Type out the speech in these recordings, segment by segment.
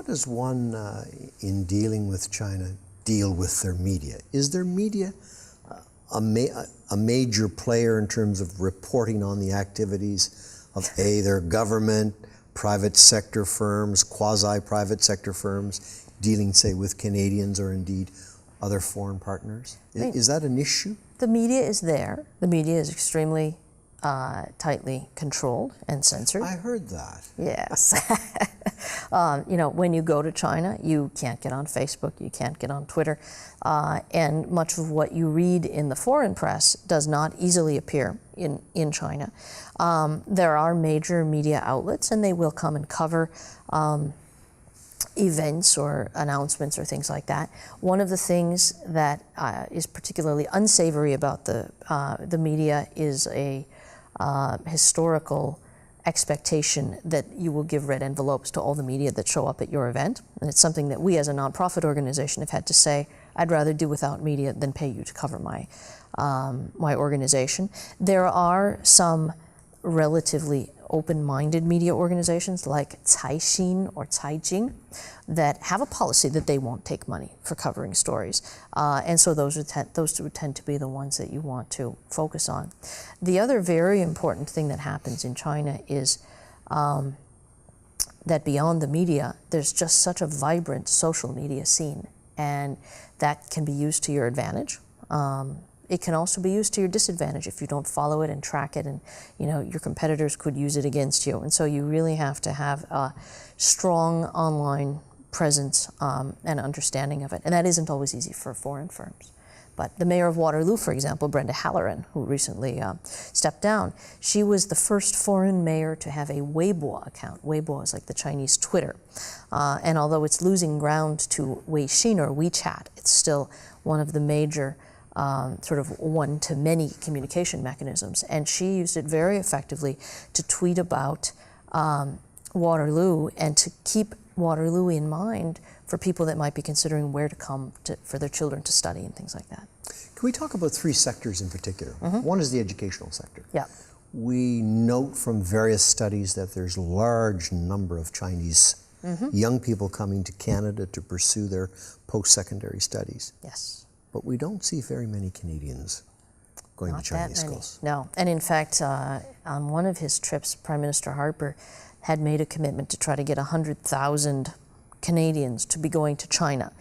does one, in dealing with China, deal with their media? Is their media a major player in terms of reporting on the activities of their government, private sector firms, quasi-private sector firms, dealing, say, with Canadians or indeed other foreign partners? Is that an issue? The media is there. The media is extremely tightly controlled and censored. I heard that. Yes. You know, when you go to China, you can't get on Facebook, you can't get on Twitter, and much of what you read in the foreign press does not easily appear in China. There are major media outlets, and they will come and cover events or announcements or things like that. One of the things that is particularly unsavory about the media is a historical expectation that you will give red envelopes to all the media that show up at your event. And it's something that we as a nonprofit organization have had to say, I'd rather do without media than pay you to cover my, my organization. There are some relatively open-minded media organizations like Caixin or Caijing that have a policy that they won't take money for covering stories. And so those would tend to be the ones that you want to focus on. The other very important thing that happens in China is that beyond the media, there's just such a vibrant social media scene, and that can be used to your advantage. It can also be used to your disadvantage if you don't follow it and track it, and you know your competitors could use it against you. And so you really have to have a strong online presence and understanding of it. And that isn't always easy for foreign firms. But the mayor of Waterloo, for example, Brenda Halloran, who recently stepped down, she was the first foreign mayor to have a Weibo account. Weibo is like the Chinese Twitter. And although it's losing ground to Weixin or WeChat, it's still one of the major sort of one-to-many communication mechanisms. And she used it very effectively to tweet about Waterloo and to keep Waterloo in mind for people that might be considering where to come for their children to study and things like that. Can we talk about three sectors in particular? Mm-hmm. One is the educational sector. Yeah. We note from various studies that there's a large number of Chinese young people coming to Canada to pursue their post-secondary studies. Yes. But we don't see very many Canadians going to Chinese schools. No, and in fact, on one of his trips, Prime Minister Harper had made a commitment to try to get 100,000 Canadians to be going to China,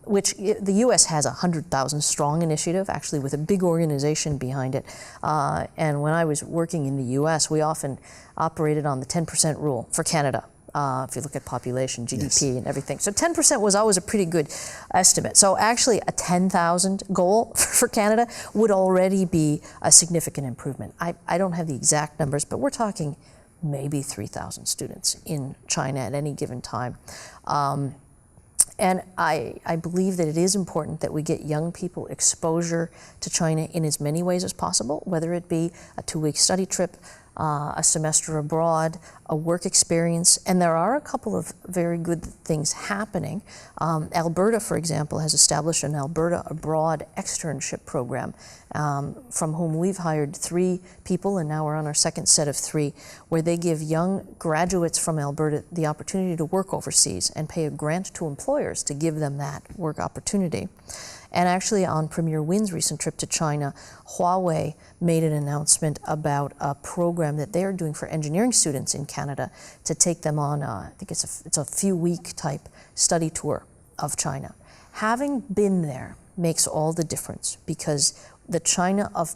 which the U.S. has a 100,000 strong initiative, actually with a big organization behind it. And when I was working in the U.S., we often operated on the 10% rule for Canada. If you look at population, GDP, yes, and everything. So 10% was always a pretty good estimate. So actually a 10,000 goal for Canada would already be a significant improvement. I don't have the exact numbers, but we're talking maybe 3,000 students in China at any given time. And I believe that it is important that we get young people exposure to China in as many ways as possible, whether it be a 2-week study trip, a semester abroad, a work experience, and there are a couple of very good things happening. Alberta, for example, has established an Alberta Abroad externship program from whom we've hired 3 people, and now we're on our second set of 3, where they give young graduates from Alberta the opportunity to work overseas and pay a grant to employers to give them that work opportunity. And actually on Premier Wynn's recent trip to China, Huawei made an announcement about a program that they're doing for engineering students in Canada to take them on, I think it's a few-week type study tour of China. Having been there makes all the difference, because the China of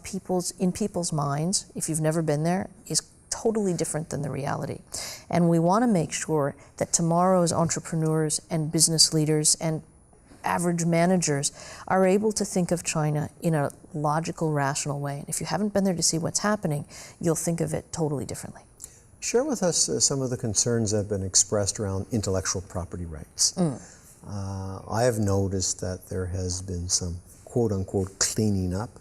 in people's minds, if you've never been there, is totally different than the reality. And we want to make sure that tomorrow's entrepreneurs and business leaders and average managers are able to think of China in a logical, rational way. And if you haven't been there to see what's happening, you'll think of it totally differently. Share with us some of the concerns that have been expressed around intellectual property rights. I have noticed that there has been some quote-unquote cleaning up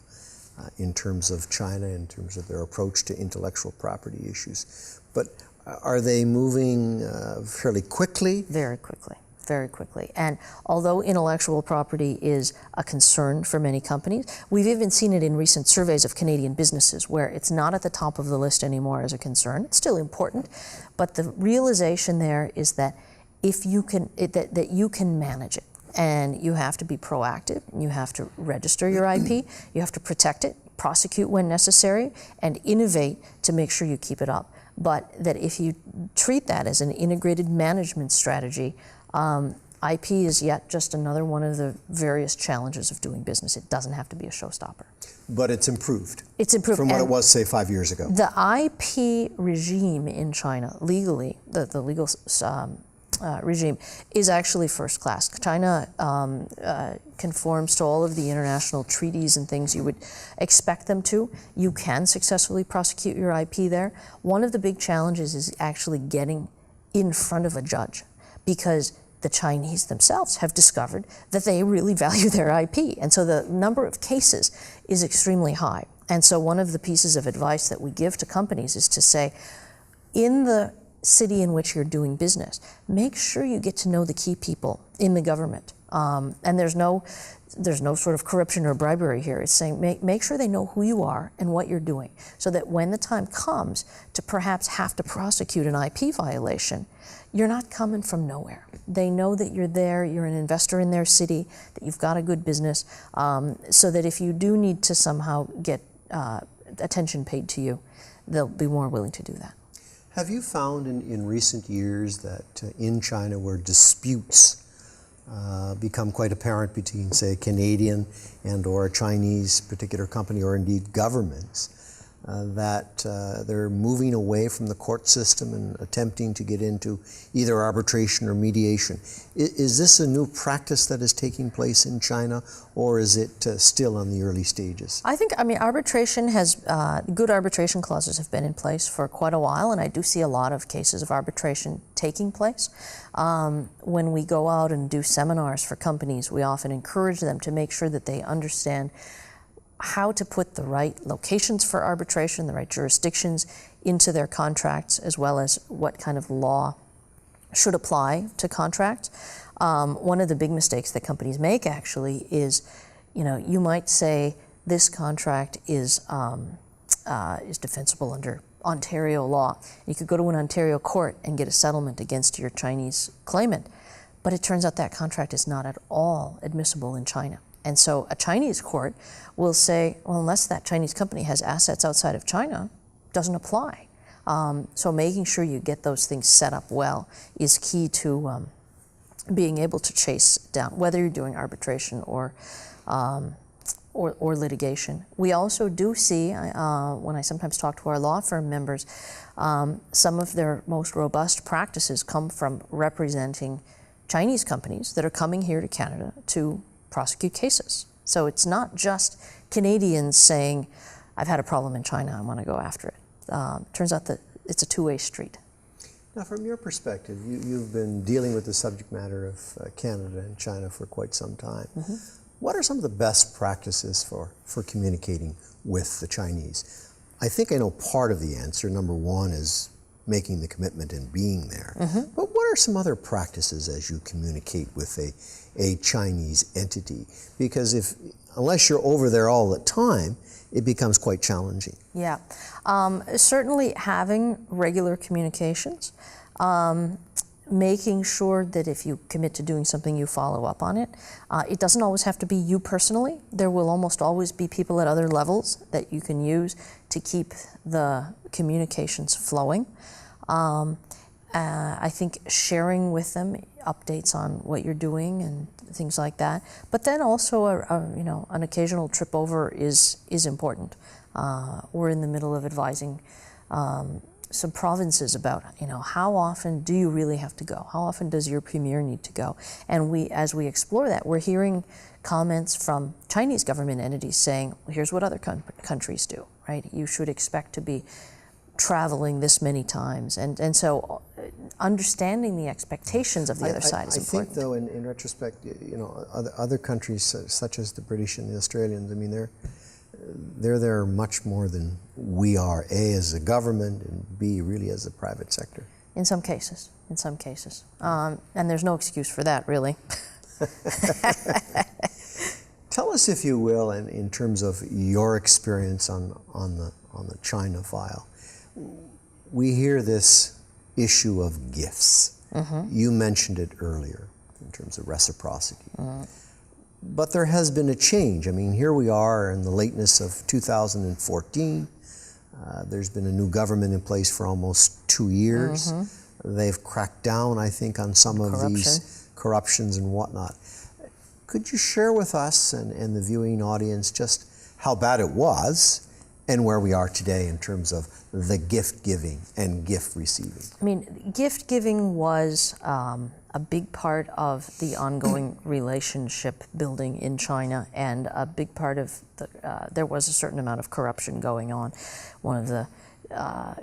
in terms of China, in terms of their approach to intellectual property issues. But are they moving fairly quickly? Very quickly. Very quickly. And although intellectual property is a concern for many companies, we've even seen it in recent surveys of Canadian businesses where it's not at the top of the list anymore as a concern. It's still important, but the realization there is that if you can, that you can manage it. And you have to be proactive, you have to register your IP, you have to protect it, prosecute when necessary, and innovate to make sure you keep it up. But that if you treat that as an integrated management strategy, IP is yet just another one of the various challenges of doing business. It doesn't have to be a showstopper. But it's improved. It's improved. From what it was, say, 5 years ago. The IP regime in China, legally, the legal regime, is actually first class. China conforms to all of the international treaties and things you would expect them to. You can successfully prosecute your IP there. One of the big challenges is actually getting in front of a judge, because the Chinese themselves have discovered that they really value their IP. And so the number of cases is extremely high. And so one of the pieces of advice that we give to companies is to say, in the city in which you're doing business, make sure you get to know the key people in the government. And there's no sort of corruption or bribery here. It's saying make sure they know who you are and what you're doing, so that when the time comes to perhaps have to prosecute an IP violation, you're not coming from nowhere. They know that you're there, you're an investor in their city, that you've got a good business, so that if you do need to somehow get attention paid to you, they'll be more willing to do that. Have you found in recent years that in China, where disputes become quite apparent between, say, a Canadian and or a Chinese particular company, or indeed governments, that they're moving away from the court system and attempting to get into either arbitration or mediation? Is this a new practice that is taking place in China, or is it still in the early stages? I mean, arbitration has, good arbitration clauses have been in place for quite a while, and I do see a lot of cases of arbitration taking place. When we go out and do seminars for companies, we often encourage them to make sure that they understand how to put the right locations for arbitration, the right jurisdictions into their contracts, as well as what kind of law should apply to contracts. One of the big mistakes that companies make actually is, you might say this contract is defensible under Ontario law. You could go to an Ontario court and get a settlement against your Chinese claimant, but it turns out that contract is not at all admissible in China. And so a Chinese court will say, well, unless that Chinese company has assets outside of China, doesn't apply. So making sure you get those things set up well is key to being able to chase down, whether you're doing arbitration or litigation. We also do see, when I sometimes talk to our law firm members, some of their most robust practices come from representing Chinese companies that are coming here to Canada to prosecute cases. So it's not just Canadians saying, I've had a problem in China, I want to go after it. Turns out that it's a two-way street. Now, from your perspective, you've been dealing with the subject matter of Canada and China for quite some time. Mm-hmm. What are some of the best practices for communicating with the Chinese? I think I know part of the answer. Number one is making the commitment and being there. Mm-hmm. But what are some other practices as you communicate with a Chinese entity? Because unless you're over there all the time, it becomes quite challenging. Yeah, certainly having regular communications, making sure that if you commit to doing something, you follow up on it. It doesn't always have to be you personally. There will almost always be people at other levels that you can use to keep the communications flowing. I think sharing with them updates on what you're doing and things like that. But then also, an occasional trip over is important. We're in the middle of advising some provinces about, how often do you really have to go? How often does your premier need to go? And as we explore that, we're hearing comments from Chinese government entities saying, well, here's what other countries do, right? You should expect to be traveling this many times. And so understanding the expectations of the other side is important. I think, though, in retrospect, other countries such as the British and the Australians, I mean, they're there much more than we are, A, as a government, and B, really as a private sector. In some cases. And there's no excuse for that, really. Tell us, if you will, in terms of your experience on the China file. We hear this issue of gifts. You mentioned it earlier in terms of reciprocity. But there has been a change. I mean, here we are in the lateness of 2014. There's been a new government in place for almost 2 years. They've cracked down, I think, on some of these corruptions and whatnot. Could you share with us and the viewing audience just how bad it was and where we are today in terms of the gift giving and gift receiving? I mean, gift giving was a big part of the ongoing relationship building in China, and a big part of there was a certain amount of corruption going on. One of the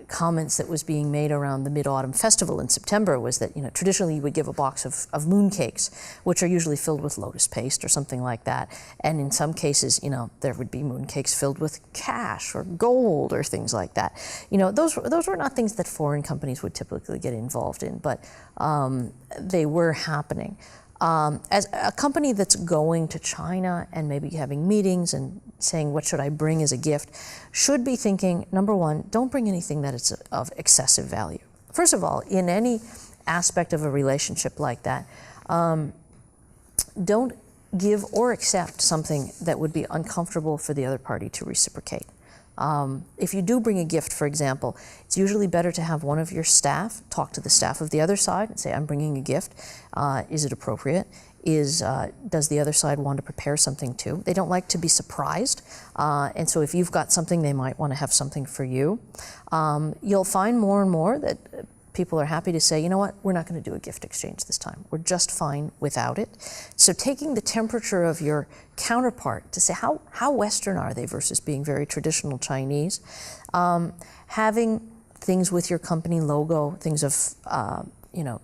comments that was being made around the Mid-Autumn Festival in September was that, traditionally you would give a box of mooncakes, which are usually filled with lotus paste or something like that. And in some cases, there would be mooncakes filled with cash or gold or things like that. Those were not things that foreign companies would typically get involved in, but they were happening. As a company that's going to China and maybe having meetings and saying, what should I bring as a gift, should be thinking, number one, don't bring anything that is of excessive value. First of all, in any aspect of a relationship like that, don't give or accept something that would be uncomfortable for the other party to reciprocate. If you do bring a gift, for example, it's usually better to have one of your staff talk to the staff of the other side and say, I'm bringing a gift. Is it appropriate? Does the other side want to prepare something too? They don't like to be surprised. And so if you've got something, they might want to have something for you. You'll find more and more that people are happy to say, you know what, we're not going to do a gift exchange this time. We're just fine without it. So taking the temperature of your counterpart to say, how Western are they versus being very traditional Chinese. Having things with your company logo, things of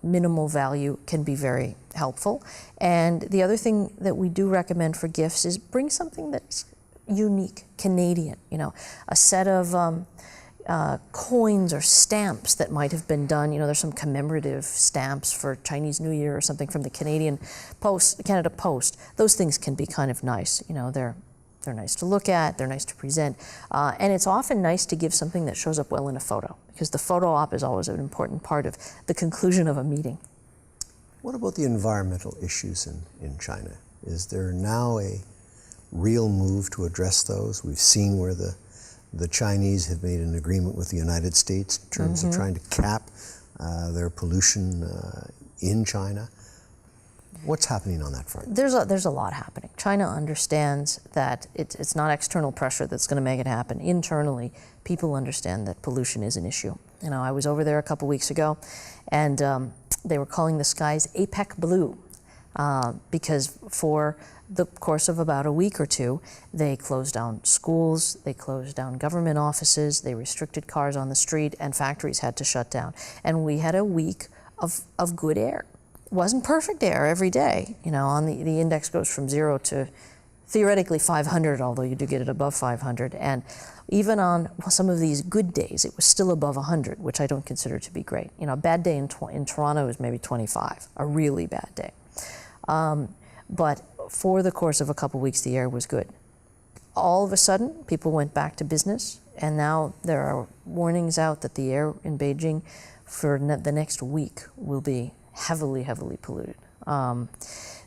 minimal value can be very helpful. And the other thing that we do recommend for gifts is bring something that's unique, Canadian, a set of coins or stamps that might have been done. There's some commemorative stamps for Chinese New Year or something from the Canada Post. Those things can be kind of nice. They're nice to look at, they're nice to present, and it's often nice to give something that shows up well in a photo, because the photo op is always an important part of the conclusion of a meeting. What about the environmental issues in China? Is there now a real move to address those? We've seen where the Chinese have made an agreement with the United States in terms of trying to cap their pollution in China. What's happening on that front? There's a lot happening. China understands that it's not external pressure that's going to make it happen. Internally, people understand that pollution is an issue. I was over there a couple weeks ago, and they were calling the skies APEC blue because for the course of about a week or two, they closed down schools, they closed down government offices, they restricted cars on the street, and factories had to shut down. And we had a week of good air. It wasn't perfect air every day. On the index goes from 0 to theoretically 500, although you do get it above 500. And even on some of these good days, it was still above 100, which I don't consider to be great. A bad day in Toronto is maybe 25, a really bad day. But for the course of a couple weeks, the air was good. All of a sudden, people went back to business, and now there are warnings out that the air in Beijing for the next week will be heavily, heavily polluted.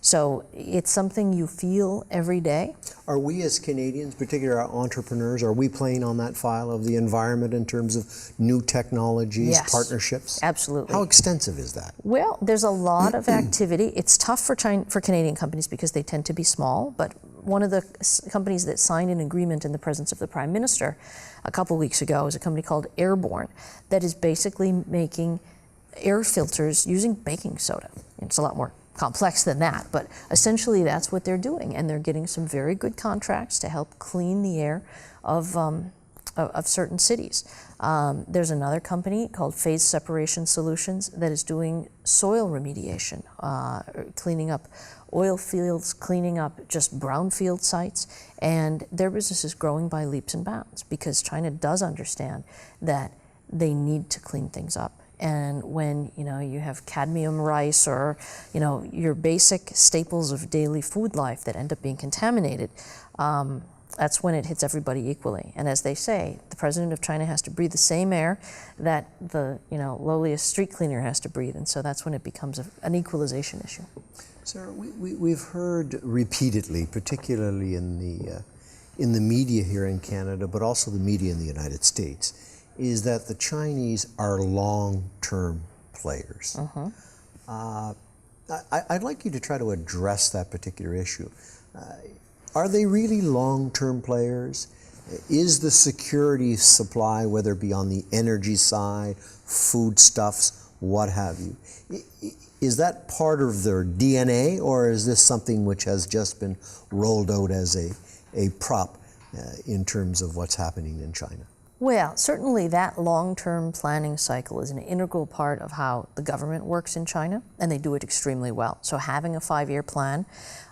So it's something you feel every day. Are we as Canadians, particularly our entrepreneurs, are we playing on that file of the environment in terms of new technologies, Yes, partnerships? absolutely. How extensive is that? Well, there's a lot of activity. It's tough for Canadian companies because they tend to be small, but one of the companies that signed an agreement in the presence of the Prime Minister a couple weeks ago is a company called Airborne that is basically making air filters using baking soda. It's a lot more complex than that, but essentially that's what they're doing, and they're getting some very good contracts to help clean the air of certain cities. There's another company called Phase Separation Solutions that is doing soil remediation, cleaning up oil fields, cleaning up just brownfield sites, and their business is growing by leaps and bounds because China does understand that they need to clean things up. And when you have cadmium rice or your basic staples of daily food life that end up being contaminated, That's when it hits everybody equally. And as they say, the president of China has to breathe the same air that the lowliest street cleaner has to breathe. And so that's when it becomes an equalization issue. Sarah, we've heard repeatedly, particularly in the media here in Canada, but also the media in the United States, is that the Chinese are long-term players. I'd like you to try to address that particular issue. Are they really long-term players? Is the security supply, whether it be on the energy side, foodstuffs, what have you, is that part of their DNA, or is this something which has just been rolled out as a prop in terms of what's happening in China? Well, certainly that long-term planning cycle is an integral part of how the government works in China, and they do it extremely well. So having a 5-year plan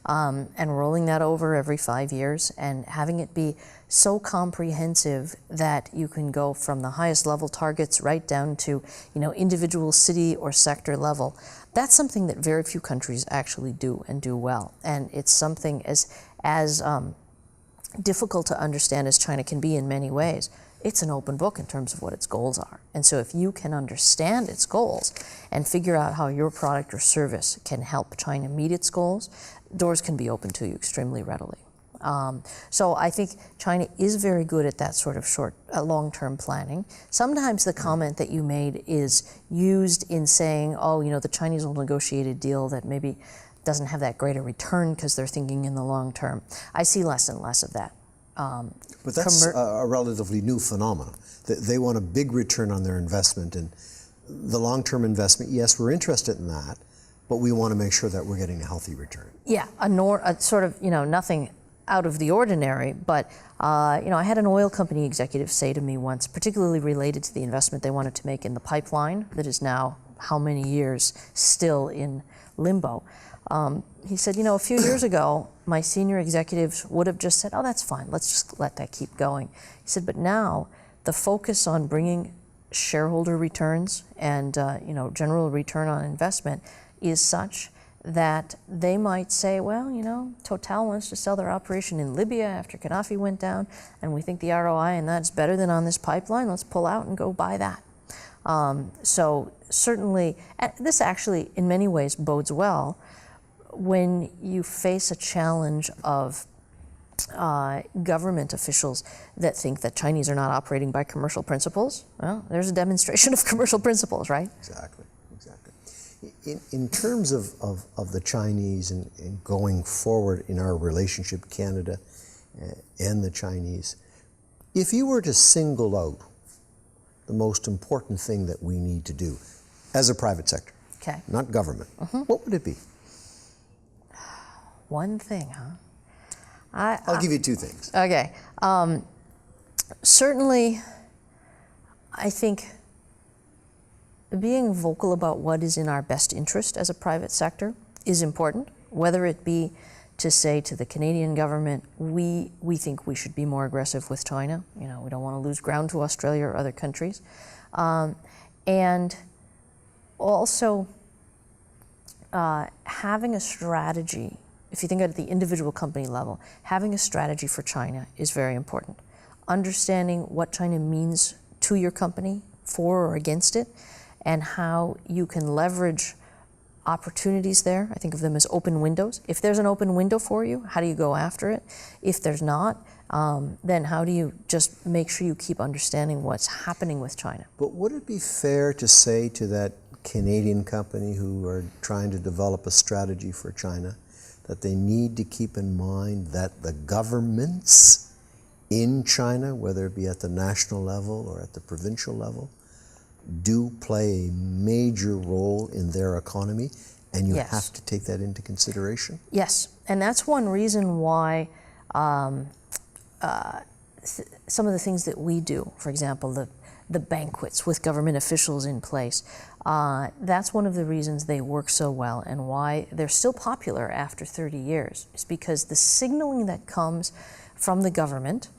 and rolling that over every 5 years and having it be so comprehensive that you can go from the highest level targets right down to individual city or sector level, that's something that very few countries actually do and do well. And it's something as difficult to understand as China can be in many ways. It's an open book in terms of what its goals are. And so if you can understand its goals and figure out how your product or service can help China meet its goals, doors can be open to you extremely readily. So I think China is very good at that sort of long-term planning. Sometimes the comment that you made is used in saying, the Chinese will negotiate a deal that maybe doesn't have that great a return because they're thinking in the long term. I see less and less of that. But that's a relatively new phenomenon. They want a big return on their investment, and the long-term investment, yes, we're interested in that, but we want to make sure that we're getting a healthy return. Yeah, a sort of, nothing out of the ordinary, but I had an oil company executive say to me once, particularly related to the investment they wanted to make in the pipeline that is now how many years still in limbo. He said, a few years ago, my senior executives would have just said, that's fine, let's just let that keep going. He said, but now the focus on bringing shareholder returns and general return on investment is such that they might say, Total wants to sell their operation in Libya after Gaddafi went down, and we think the ROI and that's better than on this pipeline, let's pull out and go buy that. So certainly, this actually in many ways bodes well when you face a challenge of government officials that think that Chinese are not operating by commercial principles. Well, there's a demonstration of commercial principles, right? Exactly. In terms of the Chinese and going forward in our relationship, Canada and the Chinese, if you were to single out the most important thing that we need to do as a private sector, not government, what would it be? One thing, huh? I'll give you two things. Okay. Certainly, I think being vocal about what is in our best interest as a private sector is important, whether it be to say to the Canadian government, we think we should be more aggressive with China. We don't want to lose ground to Australia or other countries. And also having a strategy. If you think at the individual company level, having a strategy for China is very important. Understanding what China means to your company, for or against it, and how you can leverage opportunities there. I think of them as open windows. If there's an open window for you, how do you go after it? If there's not, then how do you just make sure you keep understanding what's happening with China? But would it be fair to say to that Canadian company who are trying to develop a strategy for China that they need to keep in mind that the governments in China, whether it be at the national level or at the provincial level, do play a major role in their economy, and you have to take that into consideration? Yes, and that's one reason why some of the things that we do, for example, the banquets with government officials in place, that's one of the reasons they work so well and why they're still popular after 30 years. Is because the signaling that comes from the government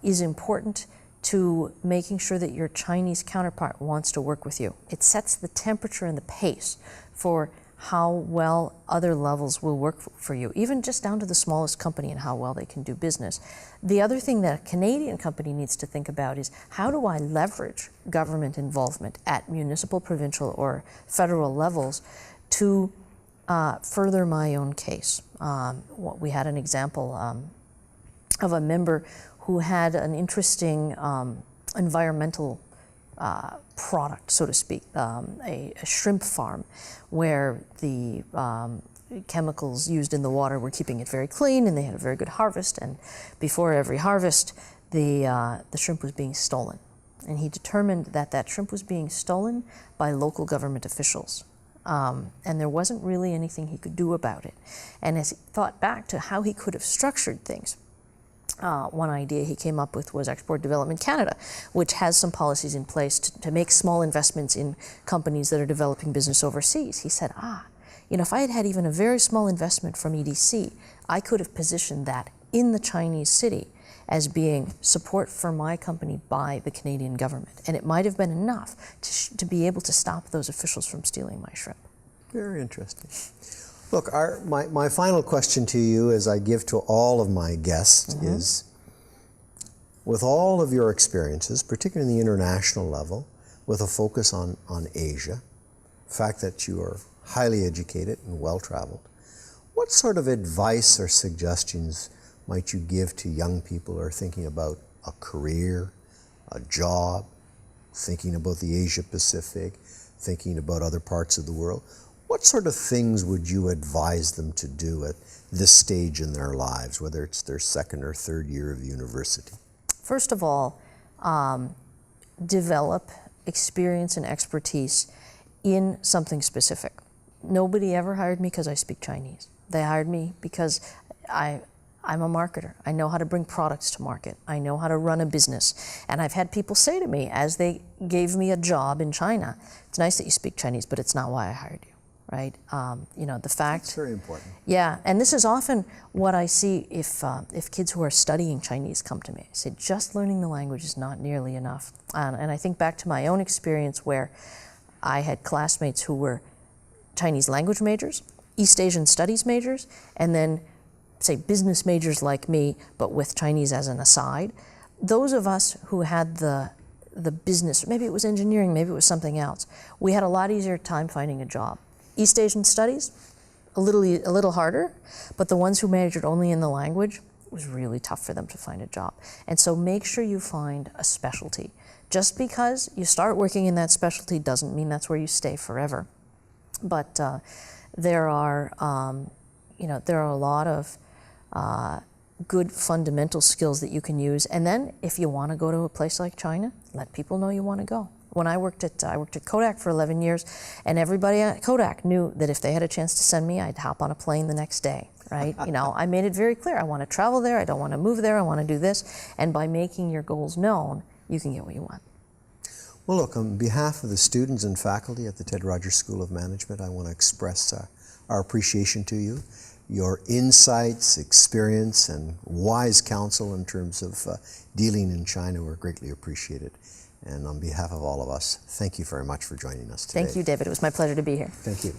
is important to making sure that your Chinese counterpart wants to work with you. It sets the temperature and the pace for how well other levels will work for you, even just down to the smallest company and how well they can do business. The other thing that a Canadian company needs to think about is, how do I leverage government involvement at municipal, provincial, or federal levels to further my own case? We had an example of a member who had an interesting environmental product, so to speak, a shrimp farm where the chemicals used in the water were keeping it very clean, and they had a very good harvest. And before every harvest, the shrimp was being stolen. And he determined that that shrimp was being stolen by local government officials. And there wasn't really anything he could do about it. And as he thought back to how he could have structured things, one idea he came up with was Export Development Canada, which has some policies in place to make small investments in companies that are developing business overseas. He said, if I had had even a very small investment from EDC, I could have positioned that in the Chinese city as being support for my company by the Canadian government. And it might have been enough to be able to stop those officials from stealing my shrimp. Very interesting. Look, my final question to you, as I give to all of my guests, is, with all of your experiences, particularly in the international level, with a focus on Asia, the fact that you are highly educated and well-traveled, what sort of advice or suggestions might you give to young people who are thinking about a career, a job, thinking about the Asia Pacific, thinking about other parts of the world? What sort of things would you advise them to do at this stage in their lives, whether it's their second or third year of university? First of all, develop experience and expertise in something specific. Nobody ever hired me because I speak Chinese. They hired me because I'm a marketer. I know how to bring products to market. I know how to run a business. And I've had people say to me, as they gave me a job in China, it's nice that you speak Chinese, but it's not why I hired you. Right? The fact. That's very important. Yeah, and this is often what I see if kids who are studying Chinese come to me. I say, just learning the language is not nearly enough. And I think back to my own experience where I had classmates who were Chinese language majors, East Asian studies majors, and then, say, business majors like me, but with Chinese as an aside. Those of us who had the business, maybe it was engineering, maybe it was something else, we had a lot easier time finding a job. East Asian studies, a little harder, but the ones who majored only in the language, it was really tough for them to find a job. And so make sure you find a specialty. Just because you start working in that specialty doesn't mean that's where you stay forever. But there are a lot of good fundamental skills that you can use. And then if you want to go to a place like China, let people know you want to go. When I worked at Kodak for 11 years, and everybody at Kodak knew that if they had a chance to send me, I'd hop on a plane the next day, right? I made it very clear, I want to travel there, I don't want to move there, I want to do this. And by making your goals known, you can get what you want. Well, look, on behalf of the students and faculty at the Ted Rogers School of Management, I want to express our appreciation to you. Your insights, experience, and wise counsel in terms of dealing in China were greatly appreciated. And on behalf of all of us, thank you very much for joining us today. Thank you, David. It was my pleasure to be here. Thank you.